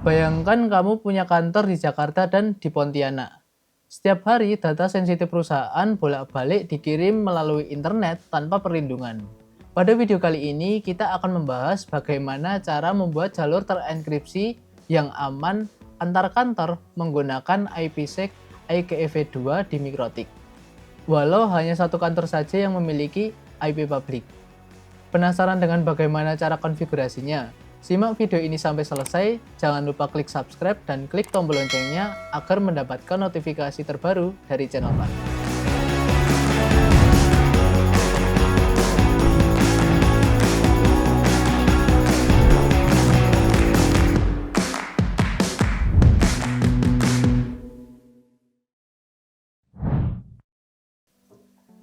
Bayangkan kamu punya kantor di Jakarta dan di Pontianak. Setiap hari data sensitif perusahaan bolak-balik dikirim melalui internet tanpa perlindungan. Pada video kali ini kita akan membahas bagaimana cara membuat jalur terenkripsi yang aman antar kantor menggunakan IPsec IKEv2 di Mikrotik. Walau hanya satu kantor saja yang memiliki IP publik. Penasaran dengan bagaimana cara konfigurasinya? Simak video ini sampai selesai, jangan lupa klik subscribe dan klik tombol loncengnya agar mendapatkan notifikasi terbaru dari channel kami.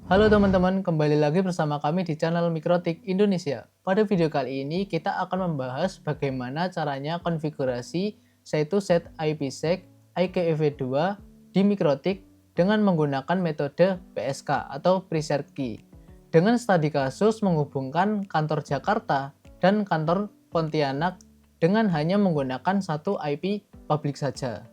Halo teman-teman, kembali lagi bersama kami di channel Mikrotik Indonesia. Pada video kali ini kita akan membahas bagaimana caranya konfigurasi set IPsec IKEv2 di Mikrotik dengan menggunakan metode PSK atau Preset Key. Dengan studi kasus menghubungkan kantor Jakarta dan kantor Pontianak dengan hanya menggunakan satu IP publik saja.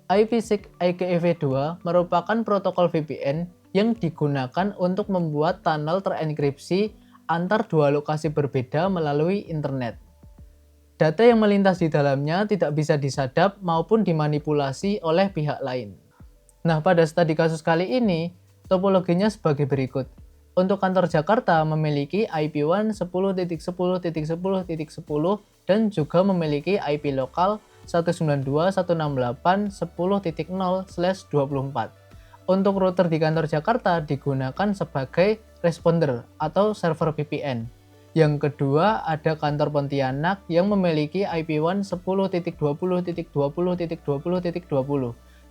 IPsec IKEv2 merupakan protokol VPN yang digunakan untuk membuat tunnel terenkripsi antar dua lokasi berbeda melalui internet. Data yang melintas di dalamnya tidak bisa disadap maupun dimanipulasi oleh pihak lain. Nah, pada studi kasus kali ini, topologinya sebagai berikut. Untuk kantor Jakarta memiliki IP1 10.10.10.10 dan juga memiliki IP lokal 192.168.10.0/24. Untuk router di kantor Jakarta digunakan sebagai responder atau server VPN. Yang kedua ada kantor Pontianak yang memiliki IP1 10.20.20.20.20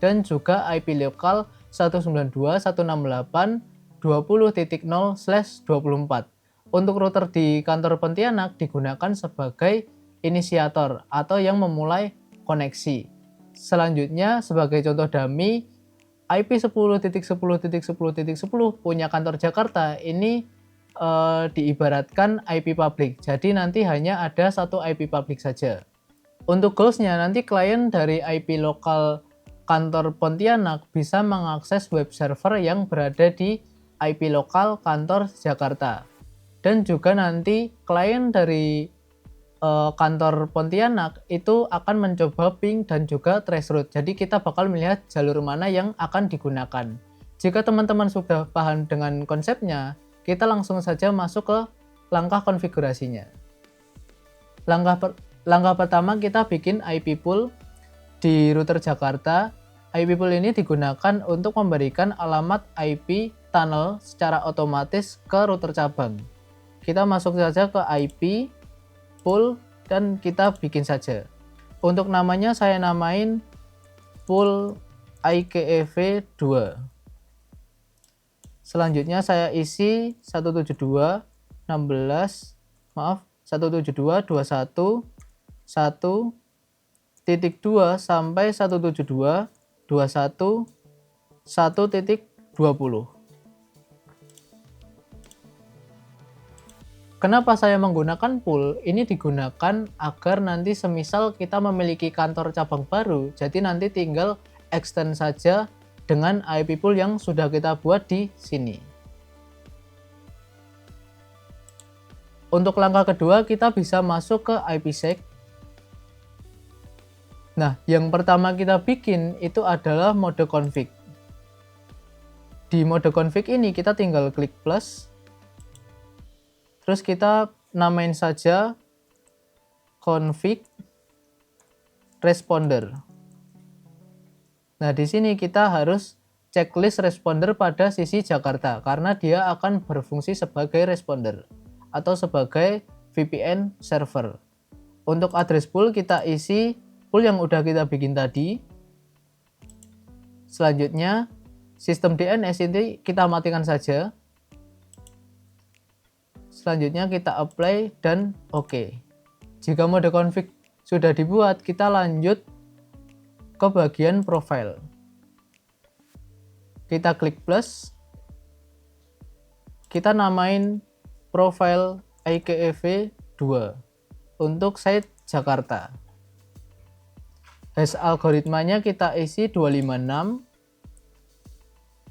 dan juga IP lokal 192.168.20.0/24. Untuk router di kantor Pontianak digunakan sebagai inisiator atau yang memulai koneksi. Selanjutnya sebagai contoh dummy, IP 10.10.10.10 punya kantor Jakarta ini diibaratkan IP publik. Jadi nanti hanya ada satu IP publik saja. Untuk goalsnya nanti klien dari IP lokal kantor Pontianak bisa mengakses web server yang berada di IP lokal kantor Jakarta. Dan juga nanti klien dari kantor Pontianak itu akan mencoba ping dan juga traceroute. Jadi kita bakal melihat jalur mana yang akan digunakan. Jika teman-teman sudah paham dengan konsepnya, kita langsung saja masuk ke langkah konfigurasinya. Langkah pertama kita bikin IP pool di router Jakarta. IP pool ini digunakan untuk memberikan alamat IP tunnel secara otomatis ke router cabang. Kita masuk saja ke IP pool dan kita bikin saja. Untuk namanya saya namain pool IKEv2. Selanjutnya saya isi 172.21.1.2 sampai 172.21.1.20. Kenapa saya menggunakan pool? Ini digunakan agar nanti semisal kita memiliki kantor cabang baru, jadi nanti tinggal extend saja dengan IP pool yang sudah kita buat di sini. Untuk langkah kedua kita bisa masuk ke IPsec. Nah, yang pertama kita bikin itu adalah mode config. Di mode config ini kita tinggal klik plus. Terus kita namain saja config responder. Nah, di sini kita harus checklist responder pada sisi Jakarta karena dia akan berfungsi sebagai responder atau sebagai VPN server. Untuk address pool kita isi pool yang udah kita bikin tadi. Selanjutnya sistem DNS ini kita matikan saja. Selanjutnya kita apply dan OK. Jika mode config sudah dibuat, kita lanjut ke bagian profile. Kita klik plus. Kita namain profile IKEv2 untuk site Jakarta. Hash algoritmanya kita isi 256.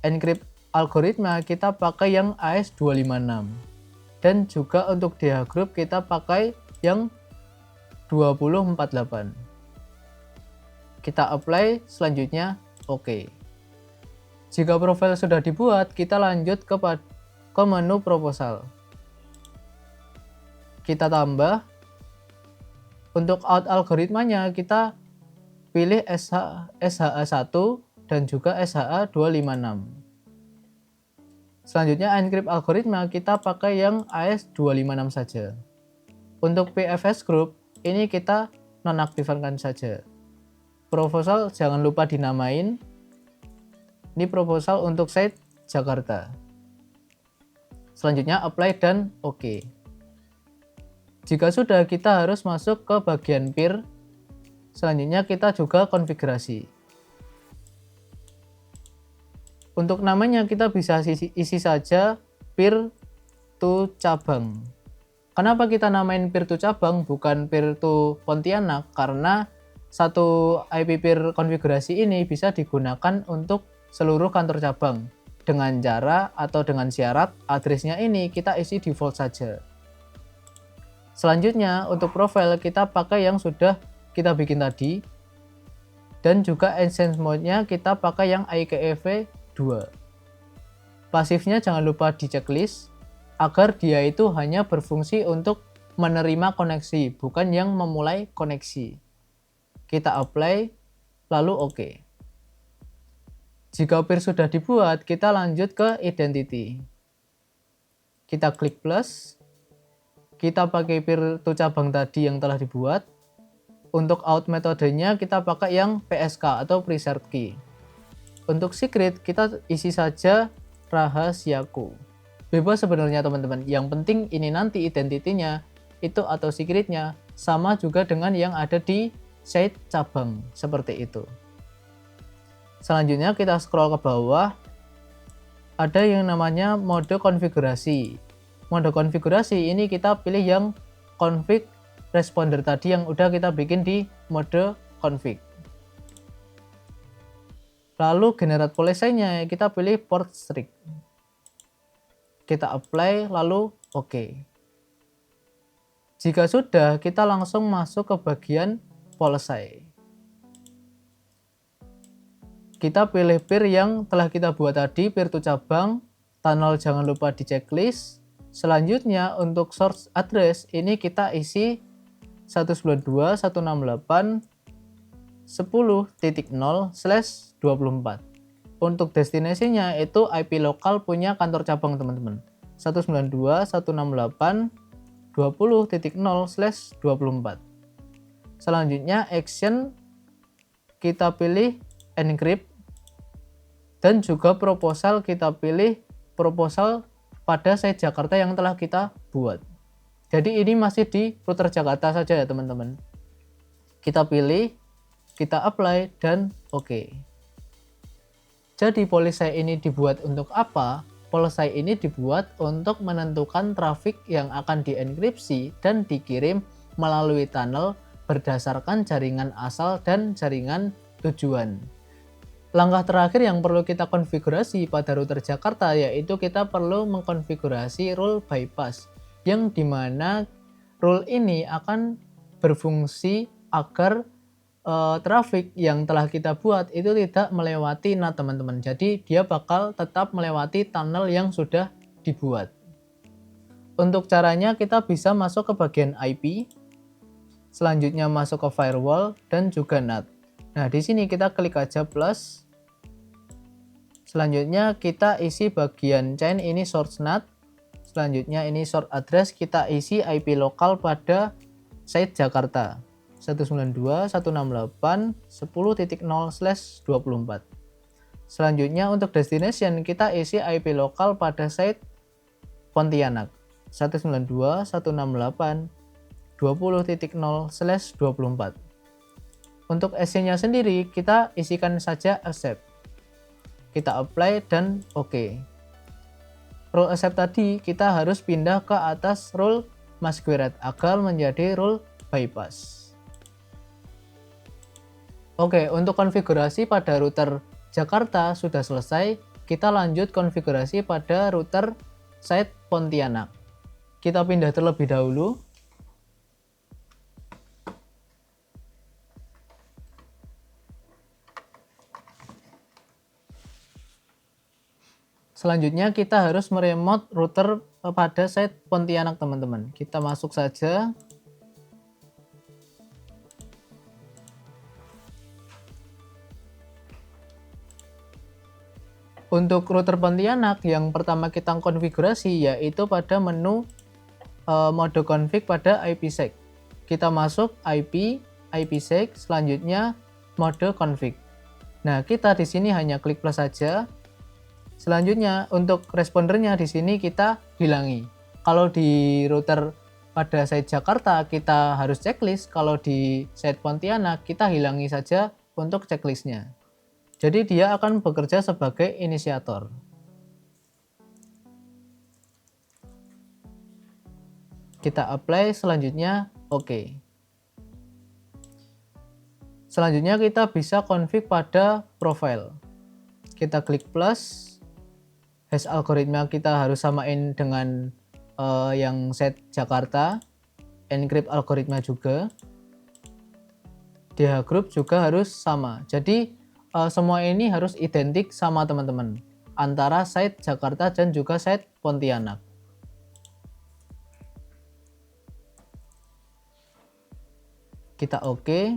Encrypt algoritma kita pakai yang AES256. Dan juga untuk DH group kita pakai yang 2048. Kita apply, selanjutnya oke. Jika profil sudah dibuat, kita lanjut ke menu proposal. Kita tambah. Untuk out algoritmanya kita pilih SHA1 dan juga SHA256. Selanjutnya encrypt algoritma kita pakai yang AES256 saja. Untuk PFS group ini kita nonaktifkan saja. Proposal jangan lupa dinamain. Ini proposal untuk site Jakarta. Selanjutnya apply dan oke. Jika sudah, kita harus masuk ke bagian peer. Selanjutnya kita juga konfigurasi. Untuk namanya kita bisa isi saja peer to cabang. Kenapa kita namain peer to cabang bukan peer to Pontianak? Karena satu IP peer konfigurasi ini bisa digunakan untuk seluruh kantor cabang. Dengan cara atau dengan syarat addressnya ini kita isi default saja. Selanjutnya untuk profile kita pakai yang sudah kita bikin tadi. Dan juga instance mode-nya kita pakai yang IKEV 2. Pasifnya jangan lupa di checklist agar dia itu hanya berfungsi untuk menerima koneksi, bukan yang memulai koneksi. Kita apply, lalu oke. Jika peer sudah dibuat, kita lanjut ke identity. Kita klik plus. Kita pakai peer to cabang tadi yang telah dibuat. Untuk out metodenya kita pakai yang PSK atau preserved key. Untuk secret kita isi saja rahasiaku. Bebas sebenarnya teman-teman. Yang penting ini nanti identitinya itu atau secretnya sama juga dengan yang ada di site cabang seperti itu. Selanjutnya kita scroll ke bawah. Ada yang namanya mode konfigurasi. Mode konfigurasi ini kita pilih yang config responder tadi yang udah kita bikin di mode config. Lalu generate policy-nya kita pilih port strict. Kita apply lalu oke. Jika sudah, kita langsung masuk ke bagian policy. Kita pilih peer yang telah kita buat tadi, peer to cabang, tunnel jangan lupa di checklist. Selanjutnya untuk source address ini kita isi 192.168.10.0/24. Untuk destinasinya itu IP lokal punya kantor cabang teman-teman. 192.168.20.0/24. Selanjutnya action kita pilih encrypt dan juga proposal kita pilih proposal pada site Jakarta yang telah kita buat. Jadi ini masih di router Jakarta saja ya teman-teman. Kita pilih, kita apply dan oke. Jadi policy ini dibuat untuk apa? Policy ini dibuat untuk menentukan trafik yang akan dienkripsi dan dikirim melalui tunnel berdasarkan jaringan asal dan jaringan tujuan. Langkah terakhir yang perlu kita konfigurasi pada router Jakarta yaitu kita perlu mengkonfigurasi rule bypass, yang dimana rule ini akan berfungsi agar trafik yang telah kita buat itu tidak melewati NAT teman-teman. Jadi dia bakal tetap melewati tunnel yang sudah dibuat. Untuk caranya kita bisa masuk ke bagian IP, selanjutnya masuk ke firewall dan juga NAT. Nah di sini kita klik aja plus. Selanjutnya kita isi bagian chain ini source NAT. Selanjutnya ini source address kita isi IP lokal pada site Jakarta 192.168.10.0/24. Selanjutnya untuk destination kita isi IP lokal pada site Pontianak 192.168.20.0/24. Untuk SC-nya sendiri kita isikan saja accept. Kita apply dan oke. Rule accept tadi kita harus pindah ke atas rule masquerade agar menjadi rule bypass. Oke, untuk konfigurasi pada router Jakarta sudah selesai. Kita lanjut konfigurasi pada router site Pontianak. Kita pindah terlebih dahulu. Selanjutnya kita harus meremote router pada site Pontianak teman-teman. Kita masuk saja. Untuk router Pontianak yang pertama kita konfigurasi yaitu pada menu mode config pada IPsec. Kita masuk IP, IPsec, selanjutnya mode config. Nah, kita di sini hanya klik plus saja. Selanjutnya untuk respondernya di sini kita hilangi. Kalau di router pada site Jakarta kita harus checklist, kalau di site Pontianak kita hilangi saja untuk checklistnya. Jadi dia akan bekerja sebagai inisiator. Kita apply, selanjutnya oke. Selanjutnya kita bisa config pada profile. Kita klik plus. Hash algoritma kita harus samain dengan yang set Jakarta. Encrypt algoritma juga. DH group juga harus sama. Jadi semua ini harus identik sama teman-teman. Antara site Jakarta dan juga site Pontianak. Kita oke.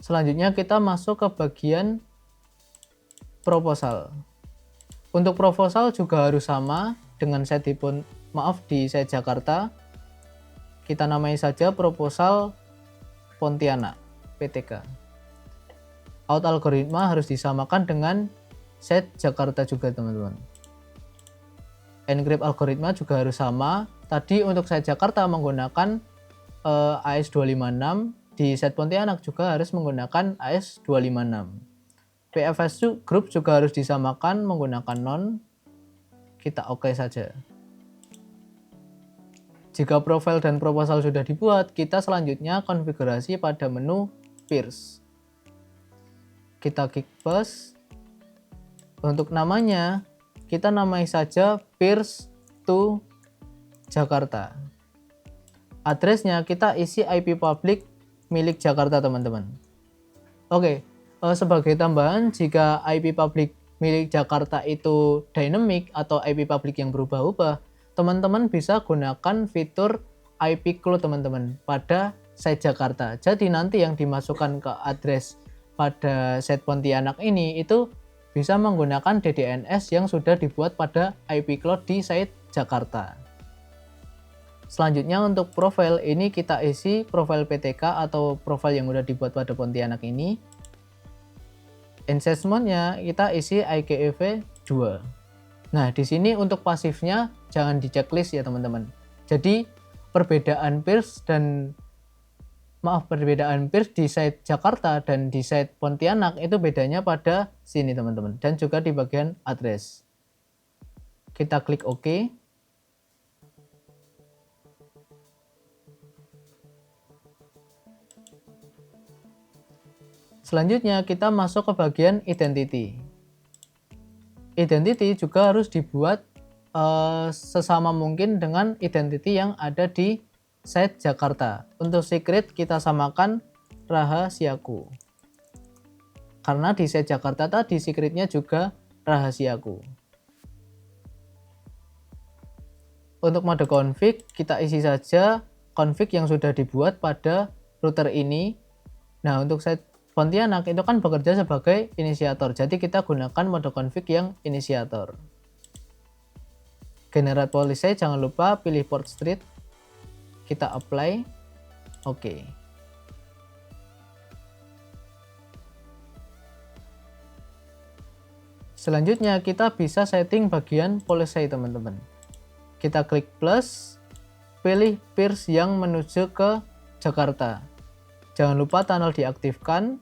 Selanjutnya kita masuk ke bagian proposal. Untuk proposal juga harus sama dengan site di site Jakarta. Kita namai saja proposal Pontianak PTK. Out algoritma harus disamakan dengan site Jakarta juga teman-teman. Encrypt algoritma juga harus sama. Tadi untuk site Jakarta menggunakan AES256. Di site Pontianak juga harus menggunakan AES256. PFS group juga harus disamakan menggunakan non. Kita oke saja. Jika profil dan proposal sudah dibuat, kita selanjutnya konfigurasi pada menu peers. Kita klik plus. Untuk namanya, kita namai saja peers to Jakarta. Addressnya kita isi IP public milik Jakarta teman-teman. Oke, sebagai tambahan jika IP public milik Jakarta itu dynamic atau IP public yang berubah-ubah, teman-teman bisa gunakan fitur IP cloud teman-teman pada site Jakarta. Jadi nanti yang dimasukkan ke address pada site Pontianak ini itu bisa menggunakan DDNS yang sudah dibuat pada IP cloud di site Jakarta. Selanjutnya untuk profil ini kita isi profil PTK atau profil yang sudah dibuat pada Pontianak ini. Access mode-nya kita isi IKEV 2. Nah, di sini untuk pasifnya jangan di checklist ya teman-teman. Jadi perbedaan peers di site Jakarta dan di site Pontianak itu bedanya pada sini teman-teman, dan juga di bagian address. Kita klik OK. Selanjutnya kita masuk ke bagian identity. Identity juga harus dibuat sesama mungkin dengan identity yang ada di site Jakarta. Untuk secret kita samakan rahasiaku. Karena di site Jakarta tadi secretnya juga rahasiaku. Untuk mode config kita isi saja config yang sudah dibuat pada router ini. Nah, untuk site Pontianak itu kan bekerja sebagai inisiator, jadi kita gunakan mode config yang inisiator. Generate policy, jangan lupa pilih port street. Kita apply. Oke. Selanjutnya kita bisa setting bagian policy teman-teman. Kita klik plus, pilih peers yang menuju ke Jakarta. Jangan lupa tunnel diaktifkan.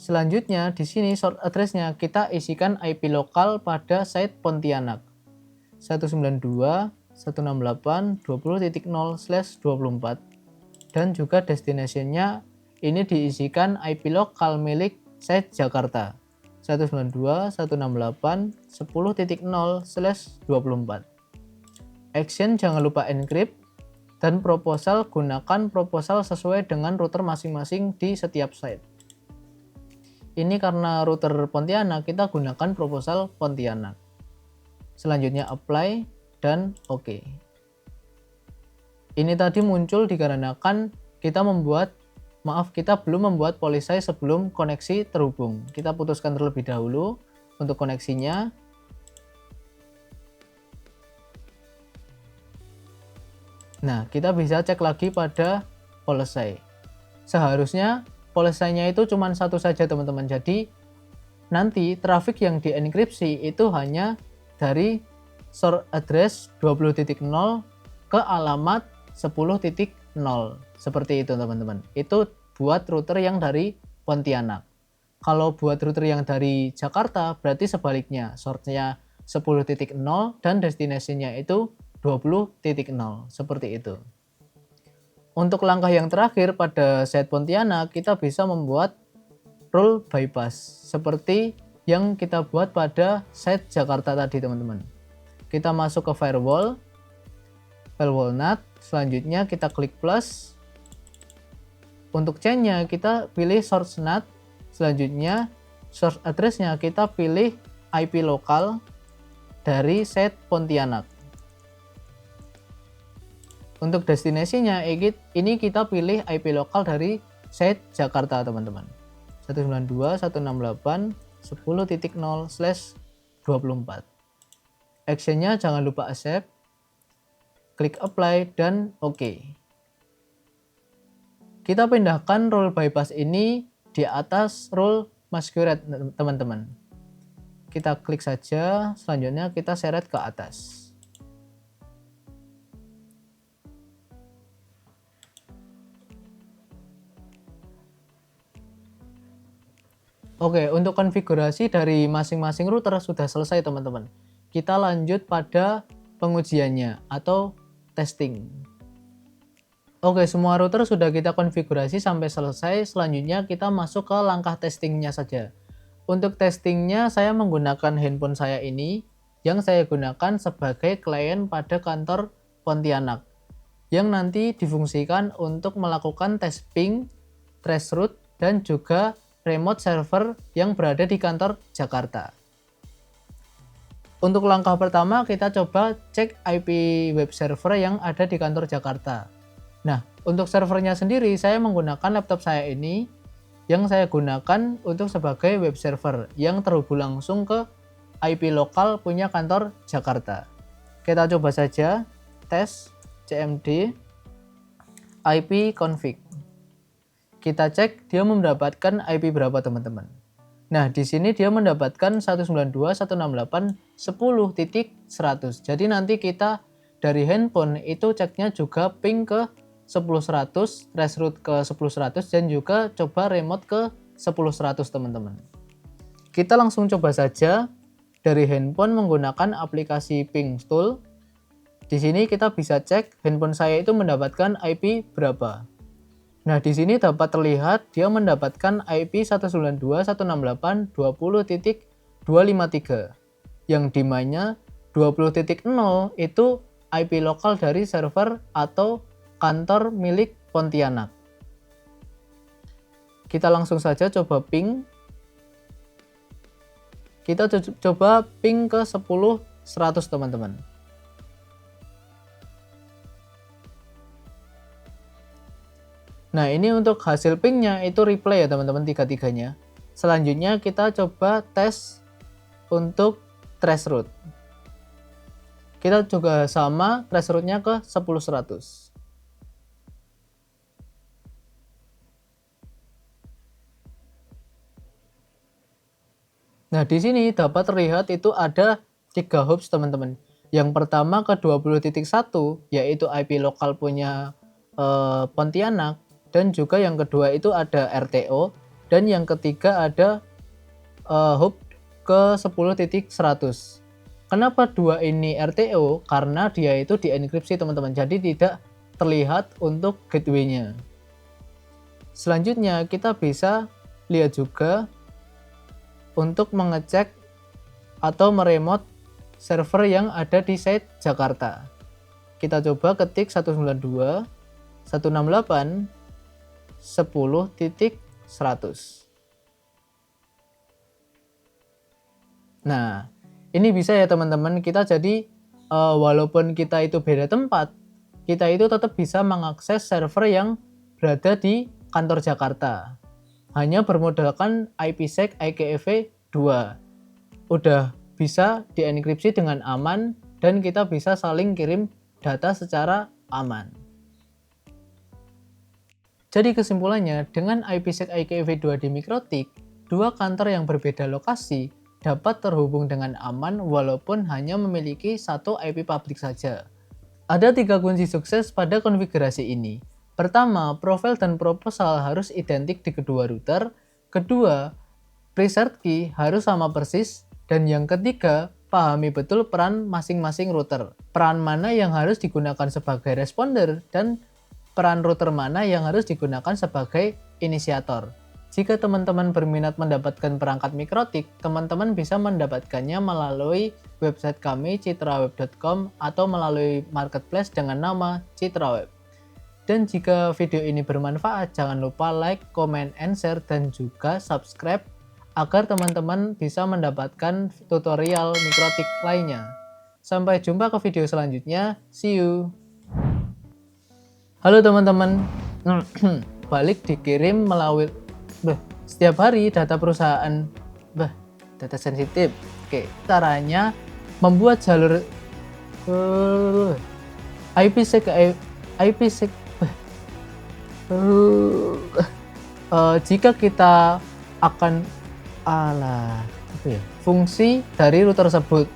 Selanjutnya di sini source address-nya kita isikan IP lokal pada site Pontianak 192.168.20.0/24. dan juga destination-nya ini diisikan IP lokal milik site Jakarta 192.168.10.0/24. Action jangan lupa encrypt, dan proposal gunakan proposal sesuai dengan router masing-masing di setiap site. Ini karena router Pontianak kita gunakan proposal Pontianak. Selanjutnya apply dan OK. Ini tadi muncul dikarenakan kita belum membuat polisai sebelum koneksi terhubung. Kita putuskan terlebih dahulu untuk koneksinya. Nah, kita bisa cek lagi pada polisai. Seharusnya polisainya itu cuma satu saja teman-teman. Jadi nanti traffic yang dienkripsi itu hanya dari source address 20.0 ke alamat 10.0. Seperti itu teman-teman. Itu buat router yang dari Pontianak. Kalau buat router yang dari Jakarta berarti sebaliknya. Source-nya 10.0 dan destination-nya itu 20.0 seperti itu. Untuk langkah yang terakhir pada site Pontianak kita bisa membuat rule bypass seperti yang kita buat pada site Jakarta tadi teman-teman. Kita masuk ke firewall NAT, selanjutnya kita klik plus. Untuk chain-nya kita pilih source NAT, selanjutnya source address-nya kita pilih IP lokal dari site Pontianak. Untuk destinasinya ini kita pilih IP lokal dari site Jakarta teman-teman. 192.168.10.0/24. Actionnya jangan lupa accept, klik apply dan OK. Kita pindahkan rule bypass ini di atas rule masquerade teman-teman. Kita klik saja, selanjutnya kita seret ke atas. Oke, untuk konfigurasi dari masing-masing router sudah selesai teman-teman. Kita lanjut pada pengujiannya atau testing. Oke, semua router sudah kita konfigurasi sampai selesai. Selanjutnya kita masuk ke langkah testingnya saja. Untuk testingnya saya menggunakan handphone saya ini yang saya gunakan sebagai klien pada kantor Pontianak, yang nanti difungsikan untuk melakukan tes ping, traceroute, dan juga remote server yang berada di kantor Jakarta. Untuk langkah pertama kita coba cek IP web server yang ada di kantor Jakarta. Nah, untuk servernya sendiri saya menggunakan laptop saya ini yang saya gunakan untuk sebagai web server yang terhubung langsung ke IP lokal punya kantor Jakarta. Kita coba saja tes cmd IP config. Kita cek dia mendapatkan IP berapa teman-teman. Nah, di sini dia mendapatkan 192.168.10.100. Jadi nanti kita dari handphone itu ceknya juga ping ke 10.100, traceroute ke 10.100, dan juga coba remote ke 10.100 teman-teman. Kita langsung coba saja dari handphone menggunakan aplikasi ping tool. Di sini kita bisa cek handphone saya itu mendapatkan IP berapa. Nah, di sini dapat terlihat dia mendapatkan IP 192.168.20.253 yang dimana 20.0 itu IP lokal dari server atau kantor milik Pontianak. Kita langsung saja coba ping. Kita coba ping ke 10.100 teman-teman. Nah, ini untuk hasil pingnya itu replay ya teman-teman, tiga-tiganya. Selanjutnya kita coba tes untuk traceroute. Kita juga sama traceroute-nya ke 10.100. Nah, di sini dapat terlihat itu ada 3 hops teman-teman. Yang pertama ke 20.1 yaitu IP lokal punya Pontianak, dan juga yang kedua itu ada RTO, dan yang ketiga ada hop ke 10.100. Kenapa dua ini RTO? Karena dia itu dienkripsi teman-teman, jadi tidak terlihat untuk gateway-nya. Selanjutnya kita bisa lihat juga untuk mengecek atau meremote server yang ada di site Jakarta. Kita coba ketik 192.168.10.100. Nah, ini bisa ya teman-teman, kita jadi walaupun kita itu beda tempat, kita itu tetap bisa mengakses server yang berada di kantor Jakarta. Hanya bermodalkan IPsec IKEV2. Udah bisa dienkripsi dengan aman dan kita bisa saling kirim data secara aman. Jadi kesimpulannya, dengan IPsec IKEV2 di Mikrotik, dua kantor yang berbeda lokasi dapat terhubung dengan aman walaupun hanya memiliki satu IP publik saja. Ada 3 kunci sukses pada konfigurasi ini. Pertama, profil dan proposal harus identik di kedua router. Kedua, preset key harus sama persis. Dan yang ketiga, pahami betul peran masing-masing router. Peran mana yang harus digunakan sebagai responder dan peran router mana yang harus digunakan sebagai inisiator. Jika teman-teman berminat mendapatkan perangkat Mikrotik, teman-teman bisa mendapatkannya melalui website kami citraweb.com atau melalui marketplace dengan nama Citraweb. Dan jika video ini bermanfaat, jangan lupa like, comment, and share, dan juga subscribe agar teman-teman bisa mendapatkan tutorial Mikrotik lainnya. Sampai jumpa ke video selanjutnya. See you. Halo teman-teman. Balik dikirim melalui setiap hari data perusahaan. Data sensitif. Oke, caranya membuat jalur IPsec jika kita akan fungsi dari router tersebut